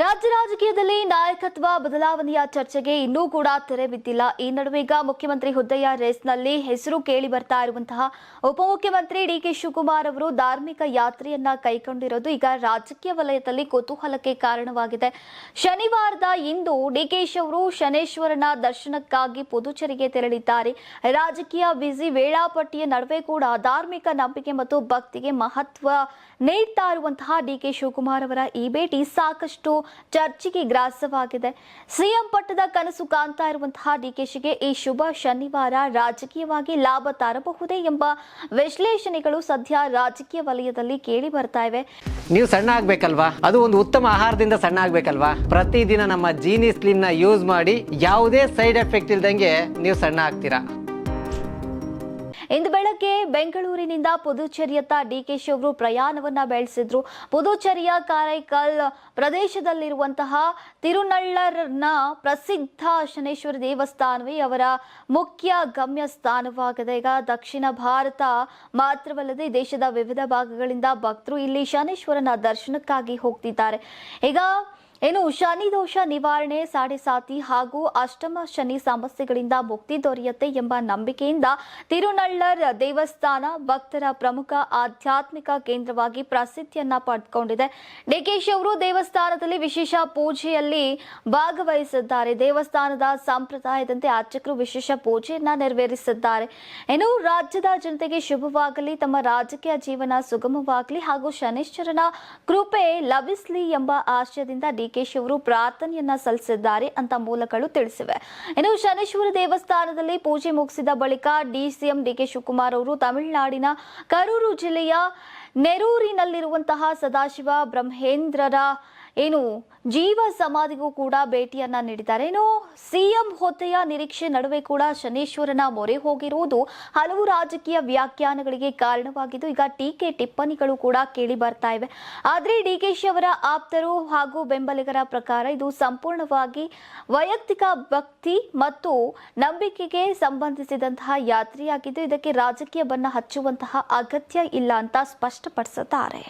ರಾಜ್ಯ ರಾಜಕೀಯದಲ್ಲಿ ನಾಯಕತ್ವ ಬದಲಾವಣೆಯ ಚರ್ಚೆಗೆ ಇನ್ನೂ ಕೂಡ ತೆರೆ ಬಿದ್ದಿಲ್ಲ. ಈ ನಡುವೆ ಈಗ ಮುಖ್ಯಮಂತ್ರಿ ಹುದ್ದೆಯ ರೇಸ್ನಲ್ಲಿ ಹೆಸರು ಕೇಳಿ ಬರ್ತಾ ಇರುವಂತಹ ಉಪಮುಖ್ಯಮಂತ್ರಿ ಡಿಕೆ ಶಿವಕುಮಾರ್ ಅವರು ಧಾರ್ಮಿಕ ಯಾತ್ರೆಯನ್ನ ಕೈಗೊಂಡಿರೋದು ಈಗ ರಾಜಕೀಯ ವಲಯದಲ್ಲಿ ಕುತೂಹಲಕ್ಕೆ ಕಾರಣವಾಗಿದೆ. ಶನಿವಾರದ ಇಂದು ಡಿಕೆಶಿ ಅವರು ಶನೇಶ್ವರನ ದರ್ಶನಕ್ಕಾಗಿ ಪುದುಚೇರಿಗೆ ತೆರಳಿದ್ದಾರೆ. ರಾಜಕೀಯ ಬಿಸಿ ವೇಳಾಪಟ್ಟಿಯ ನಡುವೆ ಕೂಡ ಧಾರ್ಮಿಕ ನಂಬಿಕೆ ಮತ್ತು ಭಕ್ತಿಗೆ ಮಹತ್ವ ನೀಡ್ತಾ ಇರುವಂತಹ ಡಿಕೆ ಶಿವಕುಮಾರ್ ಅವರ ಈ ಭೇಟಿ ಸಾಕಷ್ಟು ಚರ್ಚೆಗೆ ಗ್ರಾಸವಾಗಿದೆ. ಸಿಎಂ ಪಟ್ಟದ ಕನಸು ಕಾಣ್ತಾ ಇರುವಂತಹ ಡಿಕೆಶಿಗೆ ಈ ಶುಭ ಶನಿವಾರ ರಾಜಕೀಯವಾಗಿ ಲಾಭ ತರಬಹುದೇ ಎಂಬ ವಿಶ್ಲೇಷಣೆಗಳು ಸದ್ಯ ರಾಜಕೀಯ ವಲಯದಲ್ಲಿ ಕೇಳಿ ಬರ್ತಾ ಇವೆ. ನೀವು ಸಣ್ಣ ಆಗ್ಬೇಕಲ್ವಾ? ಅದು ಒಂದು ಉತ್ತಮ ಆಹಾರದಿಂದ ಸಣ್ಣ ಆಗ್ಬೇಕಲ್ವಾ? ಪ್ರತಿದಿನ ನಮ್ಮ ಜೀನಿ ಸ್ಲಿಮ್ ನ ಯೂಸ್ ಮಾಡಿ ಯಾವುದೇ ಸೈಡ್ ಎಫೆಕ್ಟ್ ಇಲ್ದಂಗೆ ನೀವು ಸಣ್ಣ ಆಗ್ತೀರಾ. ಇಂದು ಬೆಳಗ್ಗೆ ಬೆಂಗಳೂರಿನಿಂದ ಪುದುಚೇರಿಯತ್ತ ಡಿಕೆಶಿ ಅವರು ಪ್ರಯಾಣವನ್ನ ಬೆಳೆಸಿದ್ರು. ಪುದುಚೇರಿಯ ಕಾರೈಕಲ್ ಪ್ರದೇಶದಲ್ಲಿರುವಂತಹ ತಿರುನಳ್ಳರ್ನ ಪ್ರಸಿದ್ಧ ಶನೇಶ್ವರ ದೇವಸ್ಥಾನವೇ ಅವರ ಮುಖ್ಯ ಗಮ್ಯ ಸ್ಥಾನವಾಗಿದೆ. ಈಗ ದಕ್ಷಿಣ ಭಾರತ ಮಾತ್ರವಲ್ಲದೆ ದೇಶದ ವಿವಿಧ ಭಾಗಗಳಿಂದ ಭಕ್ತರು ಇಲ್ಲಿ ಶನೇಶ್ವರನ ದರ್ಶನಕ್ಕಾಗಿ ಹೋಗ್ತಿದ್ದಾರೆ. ಈಗ ಶನಿ ದೋಷ ನಿವಾರಣೆ, ಸಾಡೆಸಾತಿ ಹಾಗೂ ಅಷ್ಟಮ ಶನಿ ಸಮಸ್ಯೆಗಳಿಂದ ಮುಕ್ತಿ ದೊರೆಯುತ್ತೆ ಎಂಬ ನಂಬಿಕೆಯಿಂದ ತಿರುನಳ್ಳರ್ ದೇವಸ್ಥಾನ ಭಕ್ತರ ಪ್ರಮುಖ ಆಧ್ಯಾತ್ಮಿಕ ಕೇಂದ್ರವಾಗಿ ಪ್ರಸಿದ್ಧಿಯನ್ನ ಪಡೆದುಕೊಂಡಿದೆ. ಡಿಕೆಶಿ ಅವರು ದೇವಸ್ಥಾನದಲ್ಲಿ ವಿಶೇಷ ಪೂಜೆಯಲ್ಲಿ ಭಾಗವಹಿಸಿದ್ದಾರೆ. ದೇವಸ್ಥಾನದ ಸಂಪ್ರದಾಯದಂತೆ ಅರ್ಚಕರು ವಿಶೇಷ ಪೂಜೆಯನ್ನ ನೆರವೇರಿಸಿದ್ದಾರೆ. ರಾಜ್ಯದ ಜನತೆಗೆ ಶುಭವಾಗಲಿ, ತಮ್ಮ ರಾಜಕೀಯ ಜೀವನ ಸುಗಮವಾಗಲಿ ಹಾಗೂ ಶನೇಶ್ವರನ ಕೃಪೆ ಲಭಿಸಲಿ ಎಂಬ ಆಶಯದಿಂದ ಡಿಕೆಶಿ ಅವರು ಪ್ರಾರ್ಥನೆಯನ್ನ ಸಲ್ಲಿಸಿದ್ದಾರೆ ಅಂತ ಮೂಲಗಳು ತಿಳಿಸಿವೆ. ಶನೇಶ್ವರ ದೇವಸ್ಥಾನದಲ್ಲಿ ಪೂಜೆ ಮುಗಿಸಿದ ಬಳಿಕ ಸಿಎಂ ಡಿಕೆ ಶಿವಕುಮಾರ್ ಅವರು ತಮಿಳುನಾಡಿನ ಕರೂರು ಜಿಲ್ಲೆಯ ನೆರೂರಿನಲ್ಲಿರುವಂತಹ ಸದಾಶಿವ ಬ್ರಹ್ಮೇಂದ್ರರ ಜೀವ ಸಮಾಧಿಗೂ ಕೂಡ ಭೇಟಿಯನ್ನ ನೀಡಿದ್ದಾರೆ. ಸಿಎಂ ಹುದ್ದೆಯ ನಿರೀಕ್ಷೆ ನಡುವೆ ಕೂಡ ಶನೇಶ್ವರನ ಮೊರೆ ಹೋಗಿರುವುದು ಹಲವು ರಾಜಕೀಯ ವ್ಯಾಖ್ಯಾನಗಳಿಗೆ ಕಾರಣವಾಗಿದ್ದು ಈಗ ಟೀಕೆ ಟಿಪ್ಪಣಿಗಳು ಕೂಡ ಕೇಳಿ ಬರ್ತಾ ಇವೆ. ಆದರೆ ಡಿಕೆಶಿ ಅವರ ಆಪ್ತರು ಹಾಗೂ ಬೆಂಬಲಿಗರ ಪ್ರಕಾರ ಇದು ಸಂಪೂರ್ಣವಾಗಿ ವೈಯಕ್ತಿಕ ಭಕ್ತಿ ಮತ್ತು ನಂಬಿಕೆಗೆ ಸಂಬಂಧಿಸಿದಂತಹ ಯಾತ್ರೆಯಾಗಿದ್ದು ಇದಕ್ಕೆ ರಾಜಕೀಯ ಬಣ್ಣ ಹಚ್ಚುವಂತಹ ಅಗತ್ಯ ಇಲ್ಲ ಅಂತ ಸ್ಪಷ್ಟಪಡಿಸಿದ್ದಾರೆ.